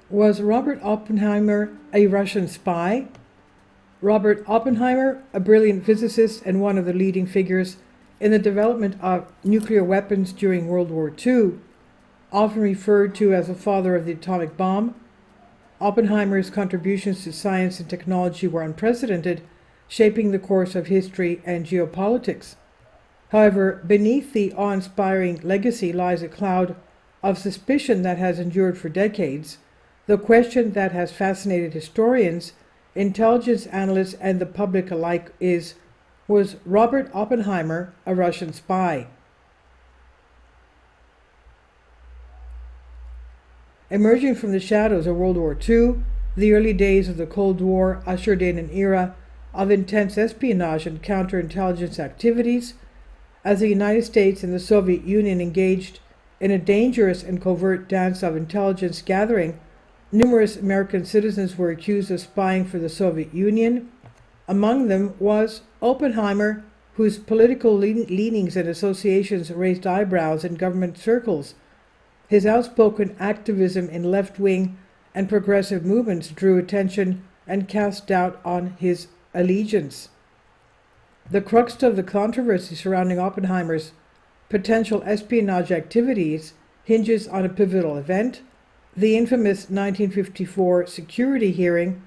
Was Robert Oppenheimer a Russian spy? Robert Oppenheimer, a brilliant physicist and one of the leading figures in the development of nuclear weapons during World War II, often referred to as the father of the atomic bomb, Oppenheimer's contributions to science and technology were unprecedented, shaping the course of history and geopolitics. However, beneath the awe-inspiring legacy lies a cloud of suspicion that has endured for decades. The question that has fascinated historians, intelligence analysts, and the public alike is, was Robert Oppenheimer a Russian spy? Emerging from the shadows of World War II, the early days of the Cold War ushered in an era of intense espionage and counterintelligence activities, as the United States and the Soviet Union engaged in a dangerous and covert dance of intelligence gathering. Numerous American citizens were accused of spying for the Soviet Union. Among them was Oppenheimer, whose political leanings and associations raised eyebrows in government circles. His outspoken activism in left-wing and progressive movements drew attention and cast doubt on his allegiance. The crux of the controversy surrounding Oppenheimer's potential espionage activities hinges on a pivotal event, the infamous 1954 security hearing.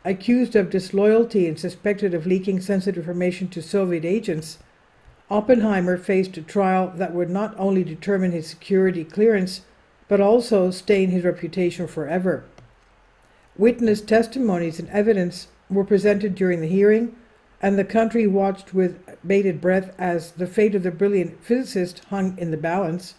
Accused of disloyalty and suspected of leaking sensitive information to Soviet agents, Oppenheimer faced a trial that would not only determine his security clearance, but also stain his reputation forever. Witness testimonies and evidence were presented during the hearing, and the country watched with bated breath as the fate of the brilliant physicist hung in the balance.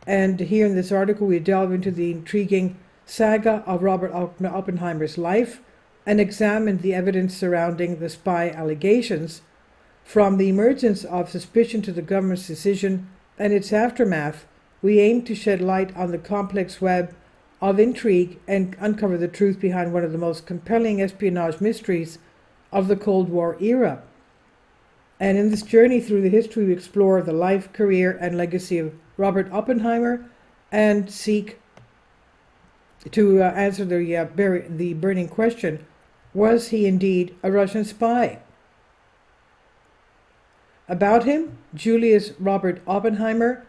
And here in this article we delve into the intriguing saga of Robert Oppenheimer's life and examine the evidence surrounding the spy allegations, from the emergence of suspicion to the government's decision and its aftermath. We aim to shed light on the complex web of intrigue and uncover the truth behind one of the most compelling espionage mysteries of the Cold War era. And in this journey through the history, we explore the life, career, and legacy of Robert Oppenheimer and seek to answer the burning question, was he indeed a Russian spy? About him, Julius Robert Oppenheimer,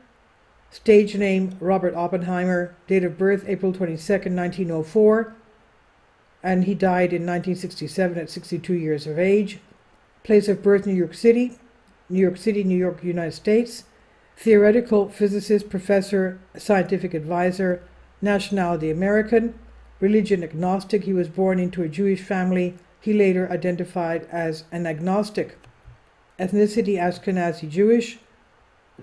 stage name Robert Oppenheimer, date of birth April 22nd, 1904, and he died in 1967 at 62 years of age. Place of birth, New York City, New York, United States. Theoretical physicist, professor, scientific advisor. Nationality American. Religion agnostic. He was born into a Jewish family. He later identified as an agnostic. Ethnicity Ashkenazi Jewish.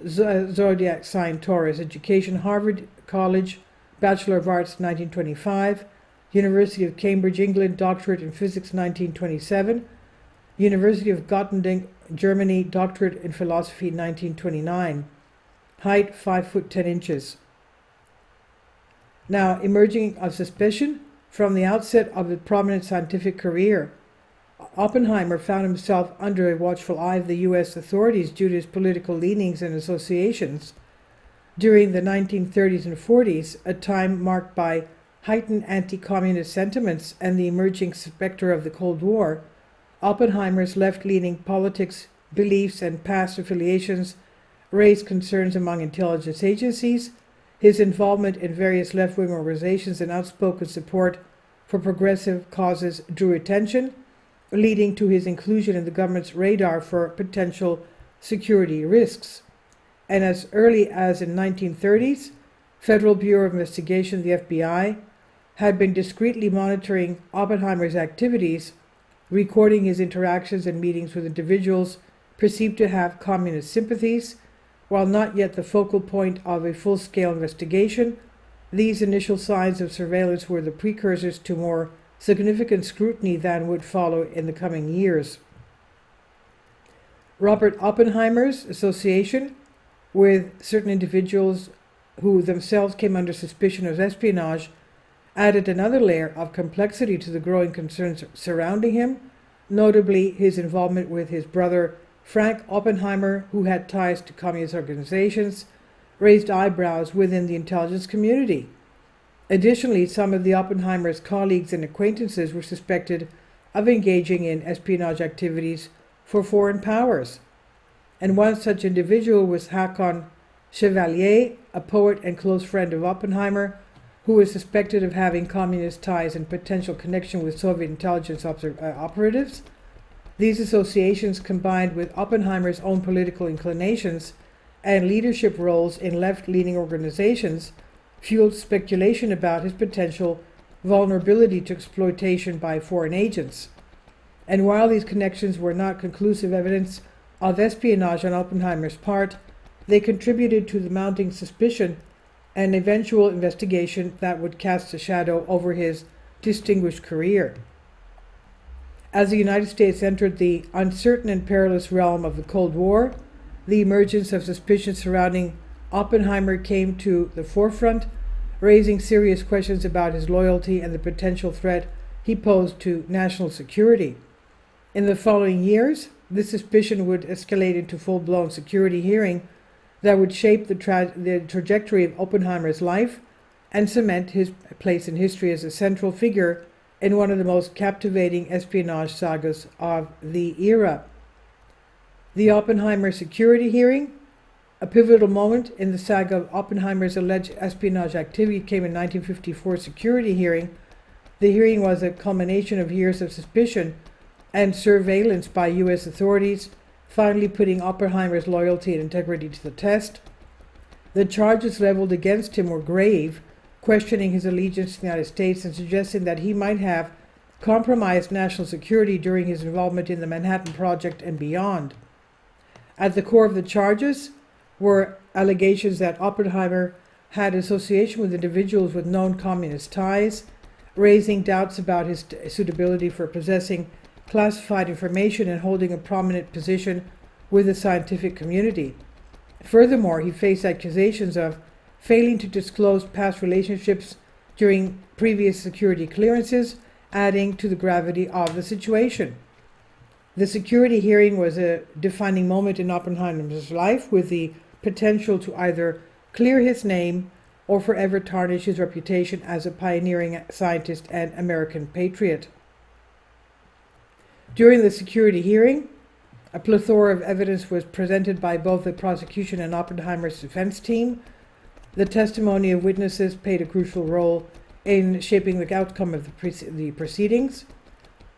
Zodiac sign Taurus. Education Harvard College, Bachelor of Arts 1925. University of Cambridge, England, doctorate in physics 1927. University of Göttingen, Germany, doctorate in philosophy 1929. Height 5 foot 10 inches. Now, emerging of suspicion from the outset of his prominent scientific career, Oppenheimer found himself under a watchful eye of the U.S. authorities due to his political leanings and associations. During the 1930s and 40s, a time marked by heightened anti-communist sentiments and the emerging specter of the Cold War, Oppenheimer's left-leaning politics, beliefs, and past affiliations raised concerns among intelligence agencies. His involvement in various left-wing organizations and outspoken support for progressive causes drew attention, leading to his inclusion in the government's radar for potential security risks. And as early as in 1930s, Federal Bureau of Investigation, the FBI, had been discreetly monitoring Oppenheimer's activities, recording his interactions and meetings with individuals perceived to have communist sympathies. While not yet the focal point of a full-scale investigation, these initial signs of surveillance were the precursors to more significant scrutiny than would follow in the coming years. Robert Oppenheimer's association with certain individuals who themselves came under suspicion of espionage added another layer of complexity to the growing concerns surrounding him, notably his involvement with his brother Frank Oppenheimer, who had ties to communist organizations, raised eyebrows within the intelligence community. Additionally, some of the Oppenheimer's colleagues and acquaintances were suspected of engaging in espionage activities for foreign powers, and one such individual was Hakon Chevalier, a poet and close friend of Oppenheimer, who was suspected of having communist ties and potential connection with Soviet intelligence operatives. These associations, combined with Oppenheimer's own political inclinations and leadership roles in left-leaning organizations, fueled speculation about his potential vulnerability to exploitation by foreign agents. And while these connections were not conclusive evidence of espionage on Oppenheimer's part, they contributed to the mounting suspicion and eventual investigation that would cast a shadow over his distinguished career. As the United States entered the uncertain and perilous realm of the Cold War, the emergence of suspicion surrounding Oppenheimer came to the forefront, raising serious questions about his loyalty and the potential threat he posed to national security. In the following years, this suspicion would escalate into full-blown security hearing that would shape the trajectory of Oppenheimer's life and cement his place in history as a central figure in one of the most captivating espionage sagas of the era. The Oppenheimer security hearing, a pivotal moment in the saga of Oppenheimer's alleged espionage activity, came in 1954 security hearing. The hearing was a culmination of years of suspicion and surveillance by U.S. authorities, finally putting Oppenheimer's loyalty and integrity to the test. The charges leveled against him were grave, questioning his allegiance to the United States and suggesting that he might have compromised national security during his involvement in the Manhattan Project and beyond. At the core of the charges were allegations that Oppenheimer had association with individuals with known communist ties, raising doubts about his suitability for possessing classified information and holding a prominent position with the scientific community. Furthermore, he faced accusations of failing to disclose past relationships during previous security clearances, adding to the gravity of the situation. The security hearing was a defining moment in Oppenheimer's life, with the potential to either clear his name or forever tarnish his reputation as a pioneering scientist and American patriot. During the security hearing, a plethora of evidence was presented by both the prosecution and Oppenheimer's defense team. The testimony of witnesses played a crucial role in shaping the outcome of the proceedings.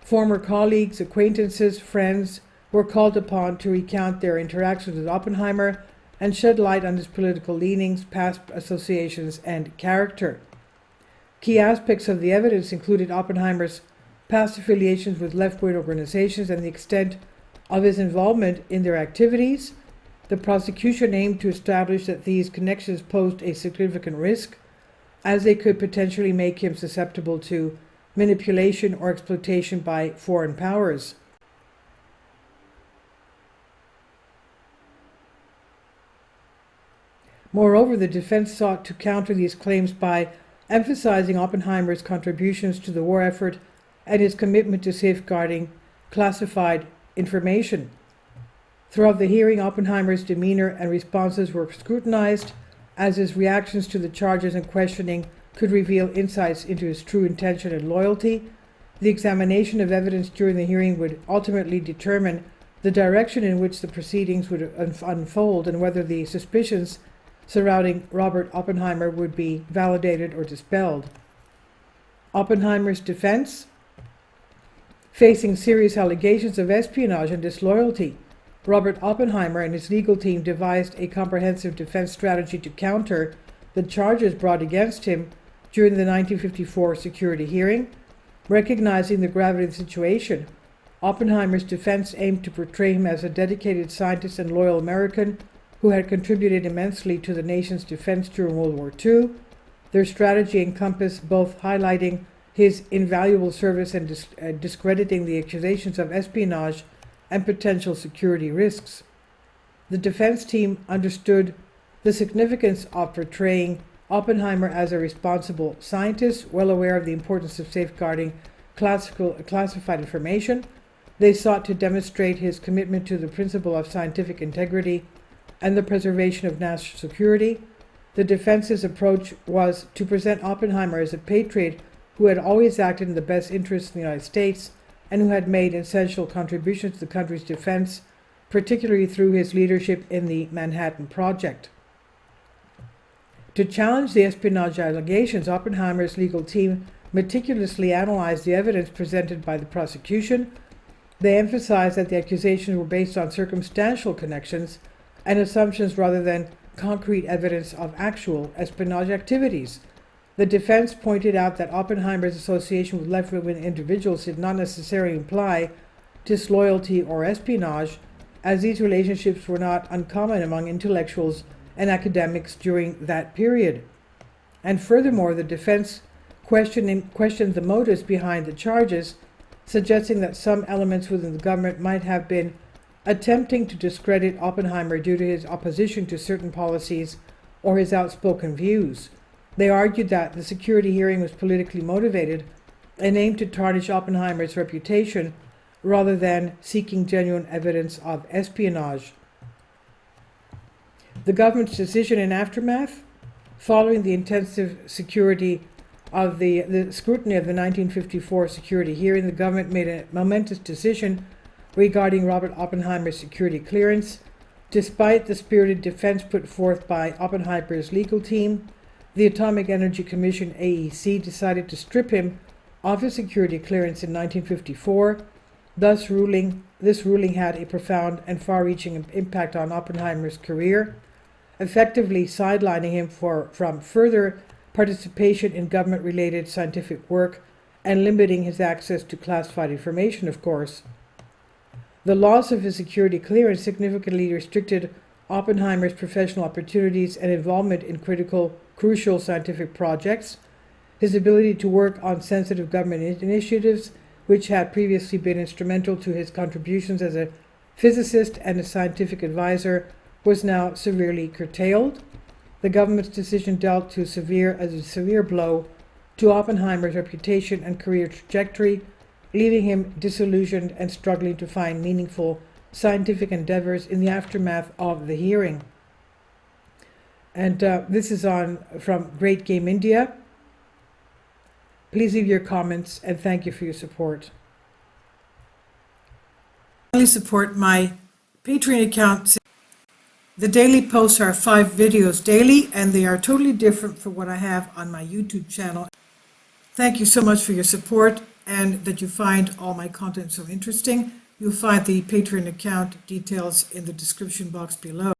Former colleagues, acquaintances, friends were called upon to recount their interactions with Oppenheimer and shed light on his political leanings, past associations, and character. Key aspects of the evidence included Oppenheimer's past affiliations with left-wing organizations and the extent of his involvement in their activities. The prosecution aimed to establish that these connections posed a significant risk, as they could potentially make him susceptible to manipulation or exploitation by foreign powers. Moreover, the defense sought to counter these claims by emphasizing Oppenheimer's contributions to the war effort and his commitment to safeguarding classified information. Throughout the hearing, Oppenheimer's demeanor and responses were scrutinized, as his reactions to the charges and questioning could reveal insights into his true intention and loyalty. The examination of evidence during the hearing would ultimately determine the direction in which the proceedings would unfold and whether the suspicions surrounding Robert Oppenheimer would be validated or dispelled. Oppenheimer's defense, facing serious allegations of espionage and disloyalty, Robert Oppenheimer and his legal team devised a comprehensive defense strategy to counter the charges brought against him during the 1954 security hearing. Recognizing the gravity of the situation, Oppenheimer's defense aimed to portray him as a dedicated scientist and loyal American who had contributed immensely to the nation's defense during World War II. Their strategy encompassed both highlighting his invaluable service and discrediting the accusations of espionage and potential security risks. The defense team understood the significance of portraying Oppenheimer as a responsible scientist, well aware of the importance of safeguarding classified information. They sought to demonstrate his commitment to the principle of scientific integrity and the preservation of national security. The defense's approach was to present Oppenheimer as a patriot who had always acted in the best interests of the United States and who had made essential contributions to the country's defense, particularly through his leadership in the Manhattan Project. To challenge the espionage allegations, Oppenheimer's legal team meticulously analyzed the evidence presented by the prosecution. They emphasized that the accusations were based on circumstantial connections and assumptions rather than concrete evidence of actual espionage activities. The defense pointed out that Oppenheimer's association with left-wing individuals did not necessarily imply disloyalty or espionage, as these relationships were not uncommon among intellectuals and academics during that period. And furthermore, the defense questioned the motives behind the charges, suggesting that some elements within the government might have been attempting to discredit Oppenheimer due to his opposition to certain policies or his outspoken views. They argued that the security hearing was politically motivated and aimed to tarnish Oppenheimer's reputation rather than seeking genuine evidence of espionage. The government's decision in aftermath, following the intensive scrutiny of the 1954 security hearing, the government made a momentous decision regarding Robert Oppenheimer's security clearance. Despite the spirited defense put forth by Oppenheimer's legal team, the Atomic Energy Commission, AEC, decided to strip him of his security clearance in 1954. This ruling had a profound and far-reaching impact on Oppenheimer's career, effectively sidelining him from further participation in government-related scientific work and limiting his access to classified information, of course. The loss of his security clearance significantly restricted Oppenheimer's professional opportunities and involvement in crucial scientific projects. His ability to work on sensitive government initiatives, which had previously been instrumental to his contributions as a physicist and a scientific advisor, was now severely curtailed. The government's decision dealt a severe blow to Oppenheimer's reputation and career trajectory, leaving him disillusioned and struggling to find meaningful scientific endeavors in the aftermath of the hearing. And this is from Great Game India. Please leave your comments and thank you for your support. Please support my Patreon account. The daily posts are 5 videos daily, and they are totally different from what I have on my YouTube channel. Thank you so much for your support and that you find all my content so interesting. You'll find the Patreon account details in the description box below.